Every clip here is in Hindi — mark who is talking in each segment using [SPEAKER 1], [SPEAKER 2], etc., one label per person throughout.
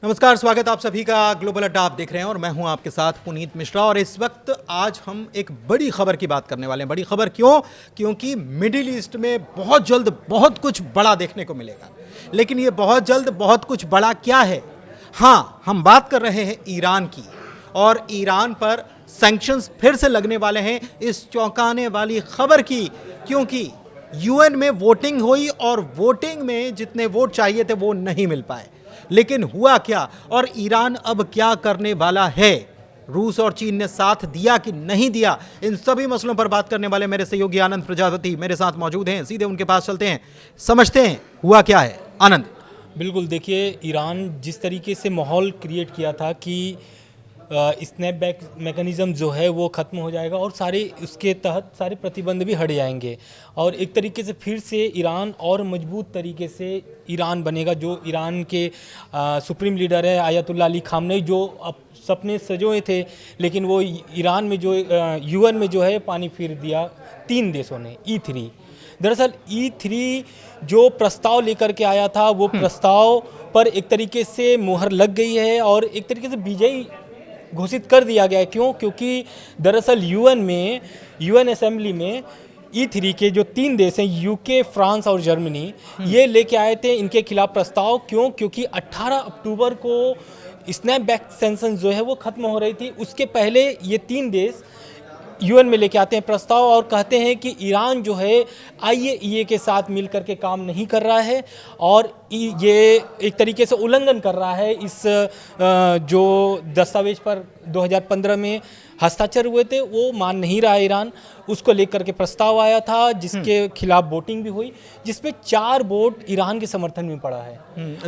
[SPEAKER 1] नमस्कार, स्वागत आप सभी का ग्लोबल अड्डा आप देख रहे हैं और मैं हूं आपके साथ पुनीत मिश्रा। और इस वक्त आज हम एक बड़ी खबर की बात करने वाले हैं। बड़ी खबर क्यों? क्योंकि मिडिल ईस्ट में बहुत जल्द बहुत कुछ बड़ा देखने को मिलेगा। लेकिन ये बहुत जल्द बहुत कुछ बड़ा क्या है? हाँ, हम बात कर रहे हैं ईरान की, और ईरान पर सैंक्शंस फिर से लगने वाले हैं इस चौंकाने वाली खबर की, क्योंकि यूएन में वोटिंग हुई और वोटिंग में जितने वोट चाहिए थे वो नहीं मिल पाए। लेकिन हुआ क्या और ईरान अब क्या करने वाला है? रूस और चीन ने साथ दिया कि नहीं दिया? इन सभी मसलों पर बात करने वाले मेरे सहयोगी आनंद प्रजापति मेरे साथ मौजूद हैं। सीधे उनके पास चलते हैं, समझते हैं हुआ क्या है। आनंद।
[SPEAKER 2] बिल्कुल, देखिए, ईरान जिस तरीके से माहौल क्रिएट किया था कि स्नैपबैक मैकेनिज़्म जो है वो ख़त्म हो जाएगा और सारे उसके तहत सारे प्रतिबंध भी हट जाएंगे और एक तरीके से फिर से ईरान और मजबूत तरीके से ईरान बनेगा। जो ईरान के सुप्रीम लीडर है आयतुल्लाह अली खामनेई, जो अब सपने सजोए थे, लेकिन वो ईरान में जो यूएन में जो है पानी फेर दिया 3 देशों ने। E3 दरअसल E3 जो प्रस्ताव लेकर के आया था वो प्रस्ताव पर एक तरीके से मुहर लग गई है और एक तरीके से विजयी घोषित कर दिया गया है। क्यों? क्योंकि दरअसल यूएन असेंबली में E3 के जो 3 देश हैं, यूके, फ्रांस और जर्मनी, ये लेके आए थे इनके खिलाफ प्रस्ताव। क्यों? क्योंकि 18 अक्टूबर को स्नैपबैक सैंक्शन जो है वो खत्म हो रही थी। उसके पहले ये 3 देश यूएन में लेके आते हैं प्रस्ताव और कहते हैं कि ईरान जो है IAEA के साथ मिलकर के काम नहीं कर रहा है और ये एक तरीके से उल्लंघन कर रहा है इस जो दस्तावेज पर 2015 में हस्ताक्षर हुए थे वो मान नहीं रहा है ईरान। उसको लेकर के प्रस्ताव आया था जिसके खिलाफ वोटिंग भी हुई, जिसपे 4 वोट ईरान के समर्थन में पड़ा है।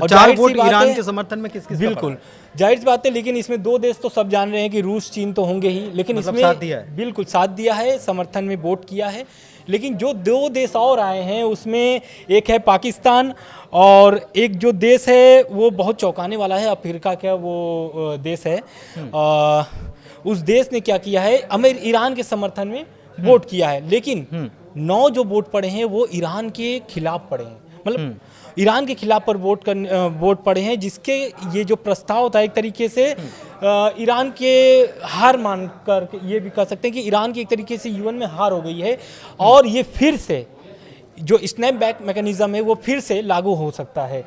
[SPEAKER 1] और 4 वोट ईरान के समर्थन में किस
[SPEAKER 2] बिल्कुल जाहिर सी बात है। लेकिन इसमें 2 देश तो सब जान रहे हैं कि रूस चीन तो होंगे ही, लेकिन
[SPEAKER 1] मतलब
[SPEAKER 2] इसमें
[SPEAKER 1] साथ दिया है।
[SPEAKER 2] बिल्कुल साथ दिया है, समर्थन में वोट किया है। लेकिन जो 2 देश और आए हैं उसमें एक है पाकिस्तान और एक जो देश है वो बहुत चौंकाने वाला है, अफ्रीका का वो देश है। उस देश ने क्या किया है, ईरान के समर्थन में वोट किया है। लेकिन 9 जो वोट पड़े हैं वो ईरान के खिलाफ पड़े हैं, मतलब ईरान के खिलाफ पर वोट पड़े हैं, जिसके ये जो प्रस्ताव था एक तरीके से ईरान के हार मानकर ये भी कह सकते हैं कि ईरान की एक तरीके से यूएन में हार हो गई है और ये फिर से जो स्नैपबैक मैकेनिज्म है वो फिर से लागू हो सकता है।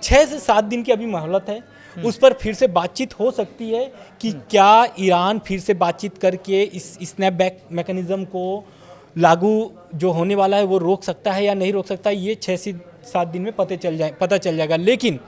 [SPEAKER 2] 6 से 7 दिन की अभी मोहलत है, उस पर फिर से बातचीत हो सकती है कि क्या ईरान फिर से बातचीत करके इस स्नैपबैक मैकेनिज्म को लागू जो होने वाला है वो रोक सकता है या नहीं रोक सकता है। ये 6 से 7 दिन में पता चल जाएगा। लेकिन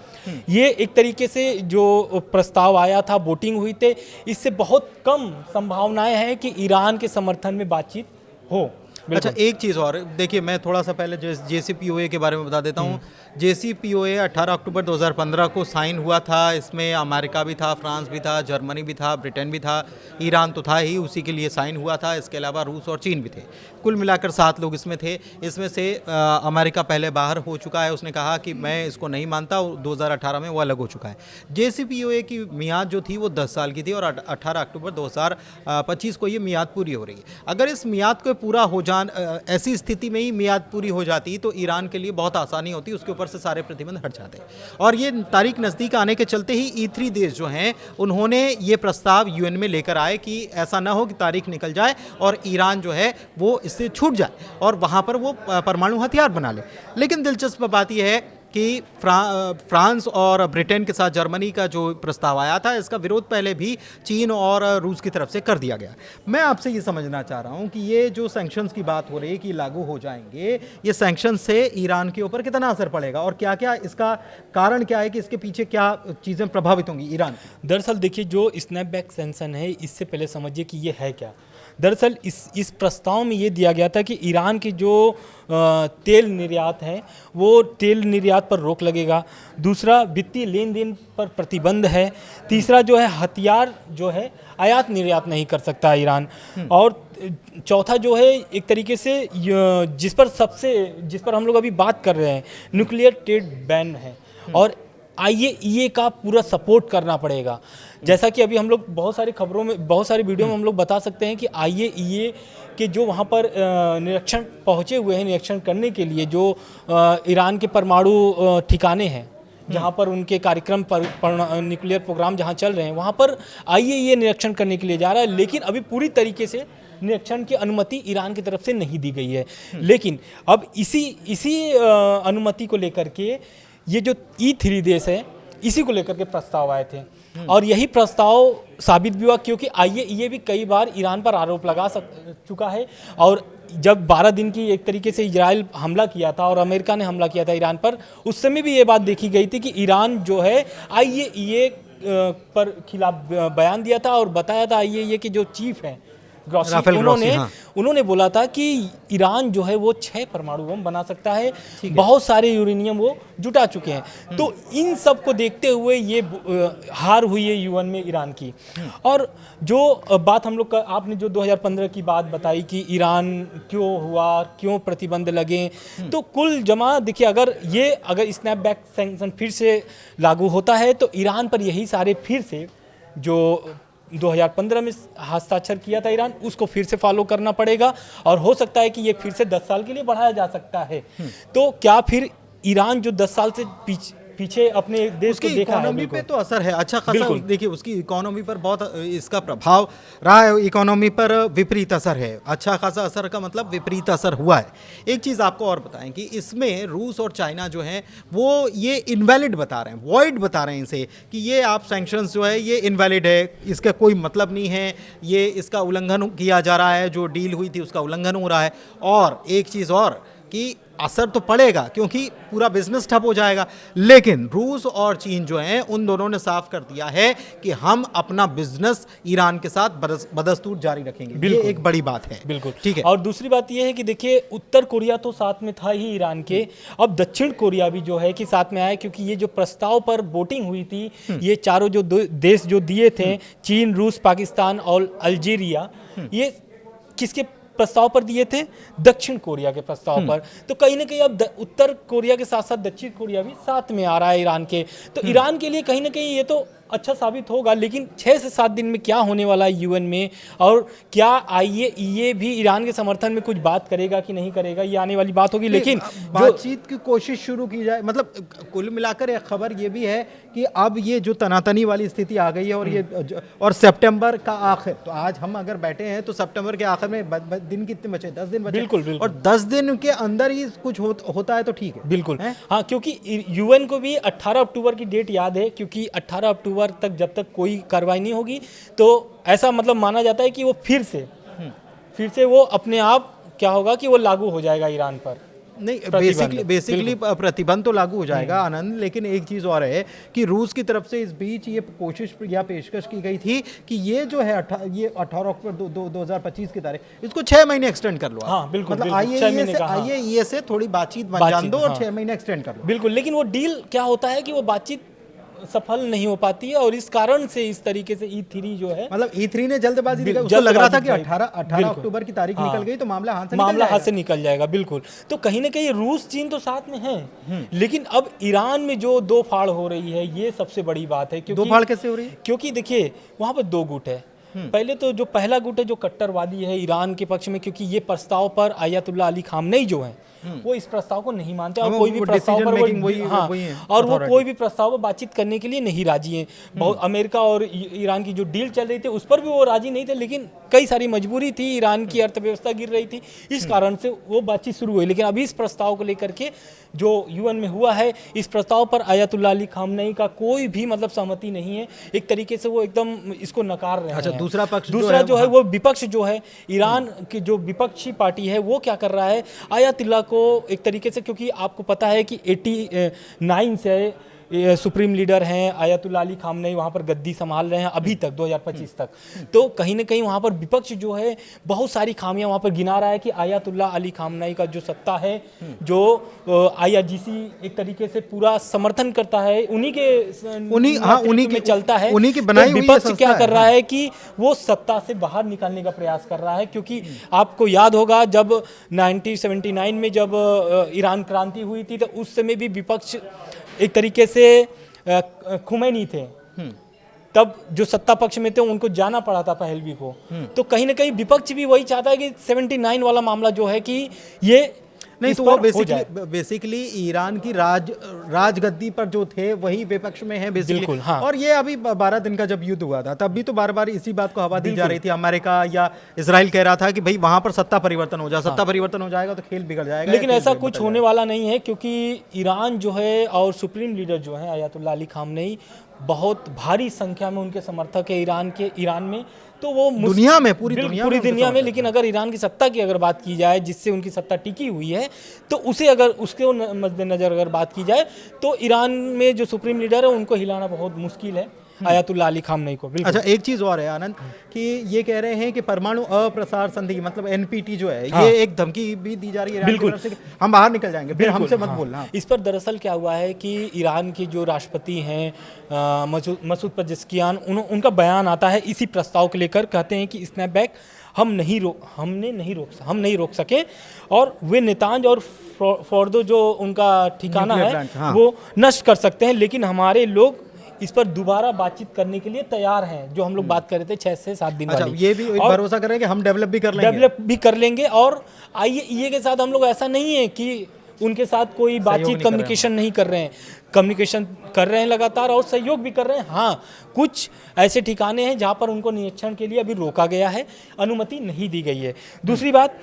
[SPEAKER 2] ये एक तरीके से जो प्रस्ताव आया था, वोटिंग हुई थी, इससे बहुत कम संभावनाएं हैं कि ईरान के समर्थन में बातचीत हो।
[SPEAKER 1] अच्छा, एक चीज़ और देखिए, मैं थोड़ा सा पहले JCPOA के बारे में बता देता हूँ। JCPOA 18 अक्टूबर 2015 को साइन हुआ था। इसमें अमेरिका भी था, फ्रांस भी था, जर्मनी भी था, ब्रिटेन भी था, ईरान तो था ही, उसी के लिए साइन हुआ था। इसके अलावा रूस और चीन भी थे। कुल मिलाकर 7 लोग इसमें थे। इसमें से अमेरिका पहले बाहर हो चुका है, उसने कहा कि मैं इसको नहीं मानता, 2018 में वो अलग हो चुका है। JCPOA की मियाद जो थी वो 10 साल की थी और 18 अक्टूबर 2025 को ये मियाद पूरी हो रही है। अगर इस मियाद को पूरा हो ऐसी स्थिति में ही मियाद पूरी हो जाती तो ईरान के लिए बहुत आसानी होती, उसके ऊपर से सारे प्रतिबंध हट जाते। और ये तारीख नज़दीक आने के चलते ही E3 देश जो हैं उन्होंने ये प्रस्ताव यूएन में लेकर आए कि ऐसा ना हो कि तारीख निकल जाए और ईरान जो है वो इससे छूट जाए और वहाँ पर वो परमाणु हथियार बना ले। लेकिन दिलचस्प बात यह है कि फ्रांस और ब्रिटेन के साथ जर्मनी का जो प्रस्ताव आया था, इसका विरोध पहले भी चीन और रूस की तरफ से कर दिया गया। मैं आपसे ये समझना चाह रहा हूँ कि ये जो सैंक्शंस की बात हो रही है कि लागू हो जाएंगे, ये सैंक्शंस से ईरान के ऊपर कितना असर पड़ेगा और क्या क्या इसका कारण क्या है कि इसके पीछे क्या चीज़ें प्रभावित होंगी ईरान की?
[SPEAKER 2] दरअसल देखिए, जो स्नैपबैक सैंक्शन है इससे पहले समझिए कि ये है क्या। दरअसल इस प्रस्ताव में ये दिया गया था कि ईरान की जो तेल निर्यात है वो तेल निर्यात पर रोक लगेगा। दूसरा, वित्तीय लेन देन पर प्रतिबंध है। तीसरा जो है, हथियार जो है आयात निर्यात नहीं कर सकता ईरान। और चौथा जो है, एक तरीके से जिस पर हम लोग अभी बात कर रहे हैं, न्यूक्लियर ट्रेड बैन है और IAEA का पूरा सपोर्ट करना पड़ेगा। जैसा कि अभी हम लोग बहुत सारी खबरों में, बहुत सारी वीडियो में हम लोग बता सकते हैं कि IAEA के जो वहाँ पर निरीक्षण पहुँचे हुए हैं, निरीक्षण करने के लिए जो ईरान के परमाणु ठिकाने हैं, जहाँ पर उनके कार्यक्रम पर न्यूक्लियर प्रोग्राम जहाँ चल रहे हैं वहाँ पर IAEA निरीक्षण करने के लिए जा रहा है, लेकिन अभी पूरी तरीके से निरीक्षण की अनुमति ईरान की तरफ से नहीं दी गई है। लेकिन अब इसी अनुमति को लेकर के ये जो E3 देश है इसी को लेकर के प्रस्ताव आए थे और यही प्रस्ताव साबित भी हुआ, क्योंकि IAEA भी कई बार ईरान पर आरोप लगा चुका है। और जब 12 दिन की एक तरीके से इजराइल हमला किया था और अमेरिका ने हमला किया था ईरान पर, उस समय भी ये बात देखी गई थी कि ईरान जो है IAEA पर खिलाफ बयान दिया था और बताया था IAEA के जो चीफ हैं
[SPEAKER 1] राफेल ग्रॉसी,
[SPEAKER 2] उन्होंने बोला था कि ईरान जो है वो 6 परमाणु बम बना सकता है, बहुत सारे यूरेनियम वो जुटा चुके हैं। तो इन सब को देखते हुए ये हार हुई है UN में ईरान की। और जो बात हम लोग आपने जो 2015 की बात बताई कि ईरान क्यों हुआ, क्यों प्रतिबंध लगे, तो कुल जमा देखिए अगर स्नैपबैक सैंक्शन फिर से लागू होता है तो ईरान पर यही सारे फिर से जो 2015 में हस्ताक्षर किया था ईरान, उसको फिर से फॉलो करना पड़ेगा और हो सकता है कि ये फिर से 10 साल के लिए बढ़ाया जा सकता है। तो क्या फिर ईरान जो 10 साल से पीछे अपने देश को देखा है,
[SPEAKER 1] इकोनॉमी पे तो असर है अच्छा खासा। देखिए उसकी इकोनॉमी पर बहुत इसका प्रभाव रहा है, इकोनॉमी पर विपरीत असर है, अच्छा खासा असर का मतलब विपरीत असर हुआ है। एक चीज़ आपको और बताएं कि इसमें रूस और चाइना जो हैं वो ये इनवैलिड बता रहे हैं, वॉइड बता रहे हैं इसे कि ये आप सैंक्शंस जो है ये इनवैलिड है, इसका कोई मतलब नहीं है, ये इसका उल्लंघन किया जा रहा है, जो डील हुई थी उसका उल्लंघन हो रहा है। और एक चीज़ और कि असर तो पड़ेगा क्योंकि पूरा बिजनेस ठप हो जाएगा, लेकिन रूस और चीन जो हैं उन दोनों ने साफ कर दिया है कि हम अपना बिजनेस ईरान के साथ बदस्तूर जारी रखेंगे। ये एक बड़ी बात है।
[SPEAKER 2] बिल्कुल
[SPEAKER 1] ठीक है।
[SPEAKER 2] और दूसरी बात ये है कि देखिए उत्तर कोरिया तो साथ में था ही ईरान के, अब दक्षिण कोरिया भी जो है कि साथ में आया, क्योंकि ये जो प्रस्ताव पर वोटिंग हुई थी ये चारों जो देश जो दिए थे, चीन, रूस, पाकिस्तान और अल्जीरिया, ये किसके प्रस्ताव पर दिए थे? दक्षिण कोरिया के प्रस्ताव पर। तो कहीं ना कहीं अब उत्तर कोरिया के साथ साथ दक्षिण कोरिया भी साथ में आ रहा है ईरान के। तो ईरान के लिए कहीं ना कहीं ये तो अच्छा साबित होगा, लेकिन 6 से 7 दिन में क्या होने वाला है UN में, और क्या IAEA भी ईरान के समर्थन में कुछ बात करेगा कि नहीं करेगा, ये आने वाली बात होगी। लेकिन
[SPEAKER 1] बातचीत की कोशिश शुरू की जाए, मतलब कुल मिलाकर एक खबर ये भी है कि अब ये जो तनातनी वाली स्थिति आ गई है और सितंबर का आखिर, तो आज हम अगर बैठे हैं तो सितंबर के आखिर में दिन कितने बचे? 10 दिन बचे।
[SPEAKER 2] बिल्कुल।
[SPEAKER 1] और 10 दिन के अंदर ही कुछ होता है तो ठीक है।
[SPEAKER 2] बिल्कुल हाँ, क्योंकि UN को भी 18 अक्टूबर की डेट याद है, क्योंकि 18 अक्टूबर तक जब तक कोई कार्रवाई नहीं होगी तो ऐसा मतलब माना जाता है कि वो फिर से वो अपने आप क्या होगा कि वो लागू हो जाएगा ईरान पर।
[SPEAKER 1] नहीं, बेसिकली प्रतिबंध तो लागू हो जाएगा आनंद, लेकिन एक चीज़ और है कि रूस की तरफ से इस बीच ये कोशिश या पेशकश की गई थी कि ये जो है 18 अक्टूबर 2025 की तारीख, इसको 6 महीने एक्सटेंड कर लो।
[SPEAKER 2] हाँ, बिल्कुल,
[SPEAKER 1] मतलब IAEA से थोड़ी बातचीत जान दो और 6 महीने एक्सटेंड कर लो।
[SPEAKER 2] बिल्कुल, लेकिन वो डील क्या होता है कि वो बातचीत सफल नहीं हो पाती है और इस कारण से इस तरीके से E3 जो है,
[SPEAKER 1] मतलब E3 ने जल्दबाजी दिखाई, उसको लग रहा था कि 18 अक्टूबर की तारीख निकल गई तो मामला हाथ से निकल जाएगा।
[SPEAKER 2] बिल्कुल। तो कहीं ना कहीं रूस चीन तो साथ में है, लेकिन अब ईरान में जो दो फाड़ हो रही है ये सबसे बड़ी बात है।
[SPEAKER 1] दो फाड़ कैसे हो रही है?
[SPEAKER 2] क्योंकि देखिए वहां पर 2 गुट है। पहले तो जो पहला गुट है जो कट्टरवादी है ईरान के पक्ष में, क्योंकि ये प्रस्ताव पर आयतुल्लाह अली खामनेई जो है वो इस प्रस्ताव को नहीं मानते और कोई भी प्रस्ताव पर वो कोई भी प्रस्ताव पर बातचीत करने के लिए नहीं राजी हैं। बहुत अमेरिका और ईरान की जो डील चल रही थी उस पर भी वो राजी नहीं थे, लेकिन कई सारी मजबूरी थी, ईरान की अर्थव्यवस्था गिर रही थी, इस कारण से वो बातचीत शुरू हुई। लेकिन अभी इस प्रस्ताव को लेकर के जो UN में हुआ है, इस प्रस्ताव पर आयतुल्लाह अली खामनेई का कोई भी मतलब सहमति नहीं है। एक तरीके से वो एकदम इसको नकार रहे हैं।
[SPEAKER 1] अच्छा,
[SPEAKER 2] दूसरा जो है वो विपक्ष जो है, ईरान की जो विपक्षी पार्टी है वो क्या कर रहा है, आयतुल्लाह को एक तरीके से, क्योंकि आपको पता है कि 89 से सुप्रीम लीडर हैं आयतुल्लाह अली खामनेई, वहाँ पर गद्दी संभाल रहे हैं अभी तक 2025 तक। तो कहीं ना कहीं वहाँ पर विपक्ष जो है बहुत सारी खामियां वहाँ पर गिना रहा है कि आयतुल्लाह अली खामनेई का जो सत्ता है, जो IRGC एक तरीके से पूरा समर्थन करता है, उन्हीं के चलता है, उन्हीं की बनाई हुई विपक्ष क्या कर रहा है कि वो सत्ता से बाहर निकालने का प्रयास कर रहा है। क्योंकि आपको याद होगा जब 1979 में जब ईरान क्रांति हुई थी तो उस समय भी विपक्ष एक तरीके से खुमैनी थे, तब जो सत्ता पक्ष में थे उनको जाना पड़ा था पहलवी को। तो कहीं ना कहीं विपक्ष भी वही चाहता है कि 79 वाला मामला जो है कि ये
[SPEAKER 1] नहीं
[SPEAKER 2] इस
[SPEAKER 1] तो वो
[SPEAKER 2] पर हो जाए।
[SPEAKER 1] बेसिकली ईरान की राजगद्दी पर जो थे वही विपक्ष में हैं बेसिकली।
[SPEAKER 2] बिल्कुल, हाँ।
[SPEAKER 1] और ये अभी 12 दिन का जब युद्ध हुआ था तब भी तो बार बार इसी बात को हवा दी जा रही थी। अमेरिका या इजराइल कह रहा था कि भाई वहां पर सत्ता परिवर्तन हो जाए, सत्ता परिवर्तन हो जाएगा तो खेल बिगड़ जाएगा।
[SPEAKER 2] लेकिन
[SPEAKER 1] या
[SPEAKER 2] ऐसा
[SPEAKER 1] खेल
[SPEAKER 2] कुछ
[SPEAKER 1] बदल
[SPEAKER 2] होने वाला नहीं है, क्योंकि ईरान जो है और सुप्रीम लीडर जो है अयातुल्ला अली खामनेई, बहुत भारी संख्या में उनके समर्थक है ईरान में। तो वो
[SPEAKER 1] दुनिया में, पूरी
[SPEAKER 2] बिल्कुल,
[SPEAKER 1] दुनिया
[SPEAKER 2] पूरी
[SPEAKER 1] में उनके
[SPEAKER 2] दुनिया में।
[SPEAKER 1] समर्थक
[SPEAKER 2] लेकिन अगर ईरान की सत्ता की अगर बात की जाए, जिससे उनकी सत्ता टिकी हुई है, तो उसे अगर उसके मद्देनजर अगर बात की जाए तो ईरान में जो सुप्रीम लीडर है उनको हिलाना बहुत मुश्किल है, अयातुल्ला अली खामनेई को। बिल्कुल।
[SPEAKER 1] अच्छा, एक चीज और है आनंद कि ये कह रहे हैं कि परमाणु अप्रसार संधि मतलब एनपीटी जो है,
[SPEAKER 2] हाँ।
[SPEAKER 1] ये एक धमकी भी दी जा रही है ईरान की
[SPEAKER 2] बिल्कुल।
[SPEAKER 1] तरफ से कि हम बाहर निकल जाएंगे, फिर हमसे मत
[SPEAKER 2] हाँ।
[SPEAKER 1] बोलना।
[SPEAKER 2] इस पर दरअसल क्या हुआ है कि ईरान के जो राष्ट्रपति हैं मसूद पेजेश्कियान, उनका बयान आता है इसी प्रस्ताव को लेकर। कहते हैं कि स्नैपबैक हम नहीं रोक सके, और वे नेतांज और फोर्दो जो उनका ठिकाना
[SPEAKER 1] न्यूक्लियर
[SPEAKER 2] है
[SPEAKER 1] प्लांट, हाँ।
[SPEAKER 2] वो नष्ट कर सकते हैं, लेकिन हमारे लोग इस पर दोबारा बातचीत करने के लिए तैयार हैं, जो हम लोग बात कर रहे थे 6 से 7 दिन
[SPEAKER 1] अच्छा,
[SPEAKER 2] वाली।
[SPEAKER 1] ये भी भरोसा करें कि हम डेवलप भी कर लेंगे।
[SPEAKER 2] और आईएईए के साथ हम लोग ऐसा नहीं है कि उनके साथ कोई बातचीत, कम्युनिकेशन नहीं कर रहे हैं, कम्युनिकेशन कर रहे हैं लगातार और सहयोग भी कर रहे हैं। हाँ, कुछ ऐसे ठिकाने हैं जहाँ पर उनको निरीक्षण के लिए अभी रोका गया है, अनुमति नहीं दी गई है। दूसरी बात,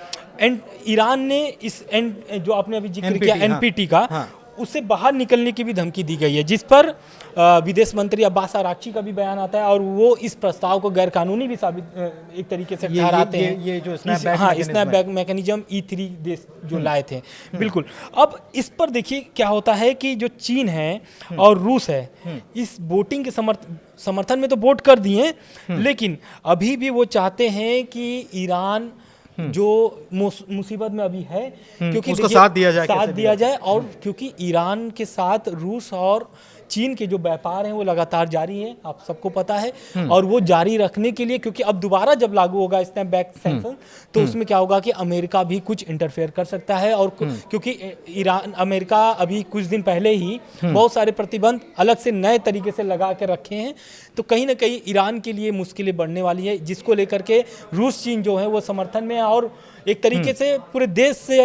[SPEAKER 2] ईरान ने जो आपने अभी जिक्र किया एनपीटी का,
[SPEAKER 1] हाँ।
[SPEAKER 2] उससे बाहर निकलने की भी धमकी दी गई है, जिस पर विदेश मंत्री अब्बास अराक्ची का भी बयान आता है, और वो इस प्रस्ताव को गैरकानूनी भी साबित एक तरीके से ठहराते हैं।
[SPEAKER 1] ये जो
[SPEAKER 2] स्नैपबैक मैकेनिज्म E3 देश जो लाए थे। बिल्कुल। अब इस पर देखिए क्या होता है कि जो चीन है और रूस है, इस वोटिंग के समर्थन में तो वोट कर दिए, लेकिन अभी भी वो चाहते हैं कि ईरान जो मुसीबत में अभी है, क्योंकि
[SPEAKER 1] उसको साथ दिया जाए,
[SPEAKER 2] और क्योंकि ईरान के साथ रूस और चीन के जो व्यापार हैं वो लगातार जारी है, आप सबको पता है। और वो जारी रखने के लिए, क्योंकि अब दोबारा जब लागू होगा स्नैपबैक सैंक्शन, तो उसमें क्या होगा कि अमेरिका भी कुछ इंटरफेयर कर सकता है। और क्योंकि अमेरिका अभी कुछ दिन पहले ही बहुत सारे प्रतिबंध अलग से नए तरीके से लगा के रखे हैं, तो कहीं ना कहीं ईरान के लिए मुश्किलें बढ़ने वाली है, जिसको लेकर के रूस चीन जो है वो समर्थन में है, और एक तरीके से पूरे देश से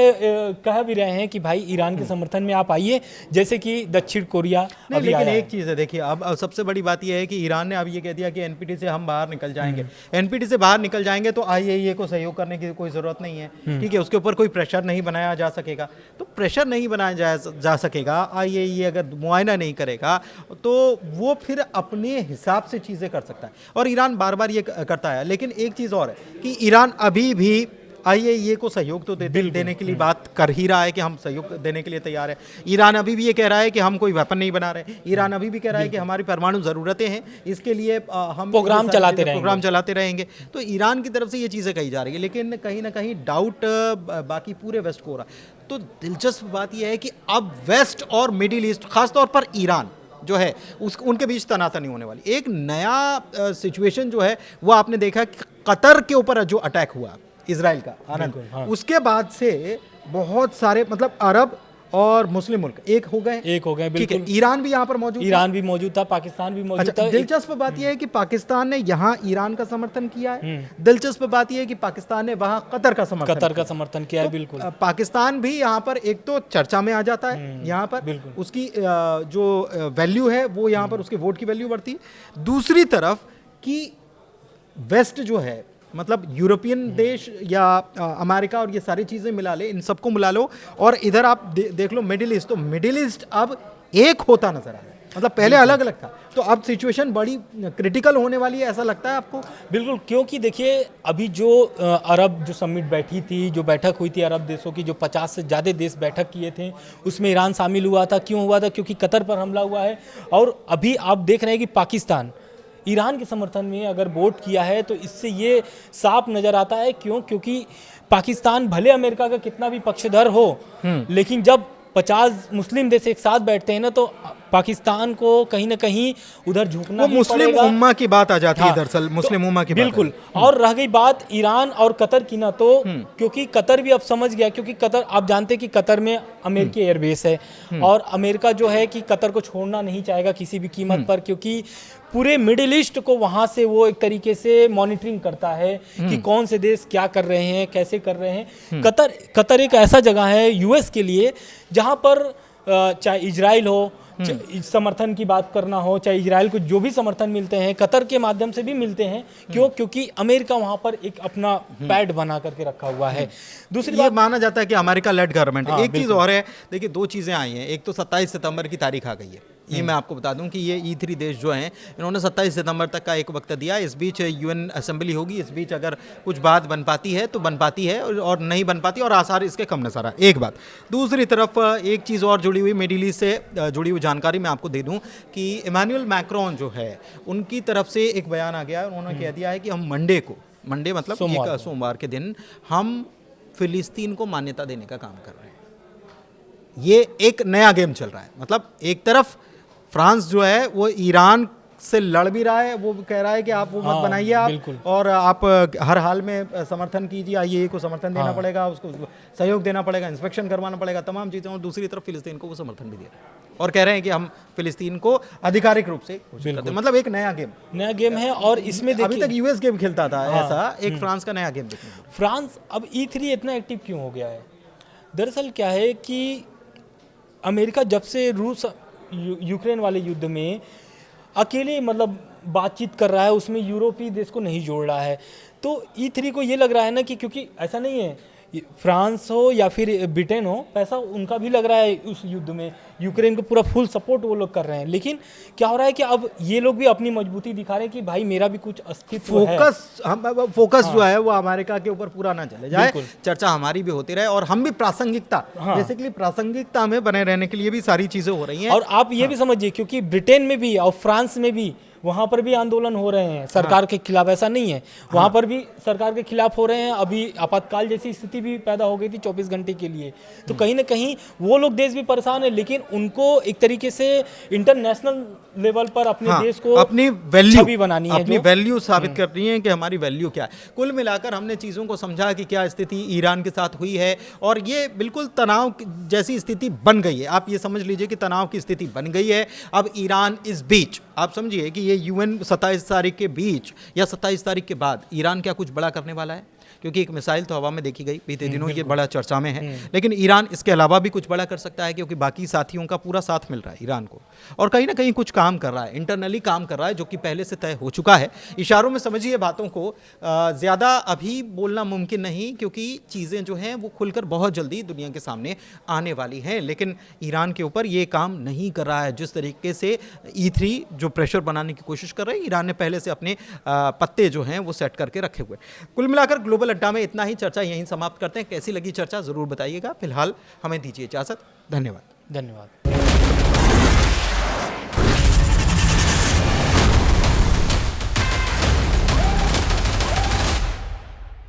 [SPEAKER 2] कह भी रहे हैं कि भाई ईरान के समर्थन में आप आइए, जैसे कि दक्षिण कोरिया अभी
[SPEAKER 1] लेकिन
[SPEAKER 2] आया
[SPEAKER 1] एक
[SPEAKER 2] है।
[SPEAKER 1] चीज़ है, देखिए अब सबसे बड़ी बात यह है कि ईरान ने अब ये कह दिया कि एनपीटी से हम बाहर निकल जाएंगे। एनपीटी से बाहर निकल जाएंगे तो आईएईए को सहयोग करने की कोई ज़रूरत नहीं है, ठीक है, उसके ऊपर कोई प्रेशर नहीं बनाया जा सकेगा। तो प्रेशर नहीं बनाया जा सकेगा, आईएईए अगर मुआयना नहीं करेगा तो वो फिर अपने हिसाब से चीज़ें कर सकता है, और ईरान बार बार ये करता है। लेकिन एक चीज़ और है कि ईरान अभी भी आईएईए को सहयोग तो देने के लिए बात कर ही रहा है कि हम सहयोग देने के लिए तैयार है। ईरान अभी भी ये कह रहा है कि हम कोई वेपन नहीं बना रहे। ईरान अभी भी कह रहा है कि हमारी परमाणु ज़रूरतें हैं, इसके लिए हम
[SPEAKER 2] प्रोग्राम
[SPEAKER 1] चलाते रहेंगे। तो ईरान की तरफ से ये चीज़ें कही जा रही है, लेकिन कहीं ना कहीं डाउट बाकी पूरे वेस्ट को हो रहा है। तो दिलचस्प बात यह है कि अब वेस्ट और मिडिल ईस्ट, खासतौर पर ईरान जो है उनके बीच तनातनी होने वाली। एक नया सिचुएशन जो है वो आपने देखा कि कतर के ऊपर जो अटैक हुआ इजराइल का, आनंद,
[SPEAKER 2] हाँ।
[SPEAKER 1] उसके बाद से बहुत सारे मतलब अरब और मुस्लिम मुल्क एक हो गए।
[SPEAKER 2] बिल्कुल।
[SPEAKER 1] ईरान भी यहाँ पर मौजूद
[SPEAKER 2] था, पाकिस्तान भी मौजूद था।
[SPEAKER 1] दिलचस्प बात यह है कि पाकिस्तान ने यहाँ ईरान का समर्थन किया है। दिलचस्प बात यह है कि पाकिस्तान ने वहाँ कतर का समर्थन
[SPEAKER 2] किया है। बिल्कुल।
[SPEAKER 1] पाकिस्तान भी यहाँ पर एक तो चर्चा में आ जाता है, यहाँ पर उसकी जो वैल्यू है वो यहाँ पर उसके वोट की वैल्यू बढ़ती है। दूसरी तरफ कि वेस्ट जो है, मतलब यूरोपियन देश या अमेरिका और ये सारी चीज़ें मिला ले, इन सबको मिला लो, और इधर आप देख लो मिडिल ईस्ट, तो मिडिल ईस्ट अब एक होता नजर आ रहा है। मतलब पहले अलग अलग था, तो अब सिचुएशन बड़ी क्रिटिकल होने वाली है, ऐसा लगता है आपको?
[SPEAKER 2] बिल्कुल, क्योंकि देखिए अभी जो अरब जो समिट बैठी थी, जो बैठक हुई थी अरब देशों की, जो 50 से ज़्यादा देश बैठक किए थे, उसमें ईरान शामिल हुआ था। क्यों हुआ था? क्योंकि कतर पर हमला हुआ है। और अभी आप देख रहे हैं कि पाकिस्तान ईरान के समर्थन में अगर वोट किया है, तो इससे ये साफ नज़र आता है। क्योंकि पाकिस्तान भले अमेरिका का कितना भी पक्षधर हो, लेकिन जब 50 मुस्लिम देश एक साथ बैठते हैं ना, तो पाकिस्तान को कहीं ना कहीं उधर झुकना
[SPEAKER 1] वो
[SPEAKER 2] ही
[SPEAKER 1] मुस्लिम
[SPEAKER 2] पड़ेगा।
[SPEAKER 1] उम्मा की बात आ जाती है,
[SPEAKER 2] हाँ,
[SPEAKER 1] दरअसल मुस्लिम उम्मा की बात
[SPEAKER 2] बिल्कुल।
[SPEAKER 1] आ
[SPEAKER 2] और रह गई बात ईरान और कतर की ना, तो क्योंकि कतर भी अब समझ गया, क्योंकि कतर आप जानते हैं कि कतर में अमेरिकी एयरबेस है और अमेरिका जो है कि कतर को छोड़ना नहीं चाहेगा किसी भी कीमत पर, क्योंकि पूरे मिडिल ईस्ट को वहां से वो एक तरीके से मॉनिटरिंग करता है कि कौन से देश क्या कर रहे हैं, कैसे कर रहे हैं। कतर एक ऐसा जगह है यूएस के लिए जहां पर चाहे इजराइल हो, समर्थन की बात करना हो, चाहे इजराइल को जो भी समर्थन मिलते हैं कतर के माध्यम से भी मिलते हैं। क्यों? क्योंकि अमेरिका वहां पर एक अपना पैड बना करके रखा हुआ है। दूसरी
[SPEAKER 1] ये
[SPEAKER 2] बात,
[SPEAKER 1] माना जाता है कि अमेरिका लेड गवर्नमेंट।
[SPEAKER 2] हाँ,
[SPEAKER 1] एक चीज़ और है, देखिए दो चीज़ें आई हैं। एक तो 27 सितंबर की तारीख आ गई है, ये मैं आपको बता दूं कि ये E3 देश जो हैं इन्होंने 27 सितंबर तक का एक वक्त दिया। इस बीच यूएन असेंबली होगी, इस बीच अगर कुछ बात बन पाती है तो बन पाती है और नहीं बन पाती, और आसार इसके कम नज़र आ। एक बात। दूसरी तरफ एक चीज़ और जुड़ी हुई मिडिल ईस्ट से जुड़ी हुई जानकारी मैं आपको दे दूं कि इमानुएल मैक्रोन जो है उनकी तरफ से एक बयान आ गया है। उन्होंने कह दिया है कि हम मंडे मतलब सोमवार के दिन हम फिलिस्तीन को मान्यता देने का काम कर रहे हैं। ये एक नया गेम चल रहा है। मतलब एक तरफ फ्रांस जो है वो ईरान से लड़ भी रहा है, वो कह रहा है कि आप वो मत बनाइए आप,
[SPEAKER 2] बिल्कुल।
[SPEAKER 1] और आप हर हाल में समर्थन कीजिए, आईएए को समर्थन देना पड़ेगा, उसको सहयोग देना पड़ेगा, इंस्पेक्शन करवाना पड़ेगा, तमाम चीज़ें। और दूसरी तरफ फिलिस्तीन को वो समर्थन भी दे रहे हैं और कह रहे हैं कि हम फिलिस्तीन को आधिकारिक रूप से घोषित करते हैं। मतलब एक नया गेम
[SPEAKER 2] है। और इसमें
[SPEAKER 1] अभी
[SPEAKER 2] देखिए,
[SPEAKER 1] तक यूएस गेम खेलता था, ऐसा एक फ्रांस का नया गेम देखने को।
[SPEAKER 2] फ्रांस अब E3 इतना एक्टिव क्यों हो गया है? दरअसल क्या है कि अमेरिका जब से रूस यूक्रेन वाले युद्ध में अकेले मतलब बातचीत कर रहा है, उसमें यूरोपीय देश को नहीं जोड़ रहा है, तो E3 को ये लग रहा है ना कि क्योंकि ऐसा नहीं है फ्रांस हो या फिर ब्रिटेन हो, पैसा उनका भी लग रहा है उस युद्ध में, यूक्रेन को पूरा फुल सपोर्ट वो लोग कर रहे हैं। लेकिन क्या हो रहा है कि अब ये लोग भी अपनी मजबूती दिखा रहे हैं कि भाई मेरा भी कुछ अस्तित्व है।
[SPEAKER 1] फोकस जो है वो अमेरिका के ऊपर पूरा ना चले जाए, चर्चा हमारी भी होती रहे और हम भी प्रासंगिकता, बेसिकली प्रासंगिकता में बने रहने के लिए भी सारी चीजें हो रही हैं।
[SPEAKER 2] और आप ये भी समझिए, क्योंकि ब्रिटेन में भी और फ्रांस में भी वहां पर भी आंदोलन हो रहे हैं सरकार के खिलाफ, ऐसा नहीं है, वहां पर भी सरकार के खिलाफ हो रहे हैं। अभी आपातकाल जैसी स्थिति भी पैदा हो गई थी 24 घंटे के लिए। तो कहीं ना कहीं वो लोग देश भी परेशान है, लेकिन उनको एक तरीके से इंटरनेशनल लेवल पर अपने देश को
[SPEAKER 1] अपनी वैल्यू
[SPEAKER 2] छवि बनानी है,
[SPEAKER 1] अपनी वैल्यू साबित कर रही है कि हमारी वैल्यू क्या है। कुल मिलाकर हमने चीज़ों को समझा कि क्या स्थिति ईरान के साथ हुई है, और ये बिल्कुल तनाव जैसी स्थिति बन गई है। आप ये समझ लीजिए कि तनाव की स्थिति बन गई है। अब ईरान इस बीच, आप समझिए कि ये यूएन 27 तारीख के बीच या 27 तारीख के बाद ईरान क्या कुछ बड़ा करने वाला है, क्योंकि एक मिसाइल तो हवा में देखी गई बीते दिनों, ये बड़ा चर्चा में है। लेकिन ईरान इसके अलावा भी कुछ बड़ा कर सकता है, क्योंकि बाकी साथियों का पूरा साथ मिल रहा है ईरान को, और कहीं ना कहीं कुछ काम कर रहा है, इंटरनली काम कर रहा है, जो कि पहले से तय हो चुका है। इशारों में समझिए बातों को, ज़्यादा अभी बोलना मुमकिन नहीं, क्योंकि चीज़ें जो हैं वो खुलकर बहुत जल्दी दुनिया के सामने आने वाली हैं। लेकिन ईरान के ऊपर ये काम नहीं कर रहा है जिस तरीके से E3 जो प्रेशर बनाने की कोशिश कर रहे हैं। ईरान ने पहले से अपने पत्ते जो हैं वो सेट करके रखे हुए। कुल मिलाकर ग्लोबल अड्डा में इतना ही। चर्चा यहीं समाप्त करते हैं। कैसी लगी चर्चा ज़रूर बताइएगा। फिलहाल हमें दीजिए इजाज़त। धन्यवाद।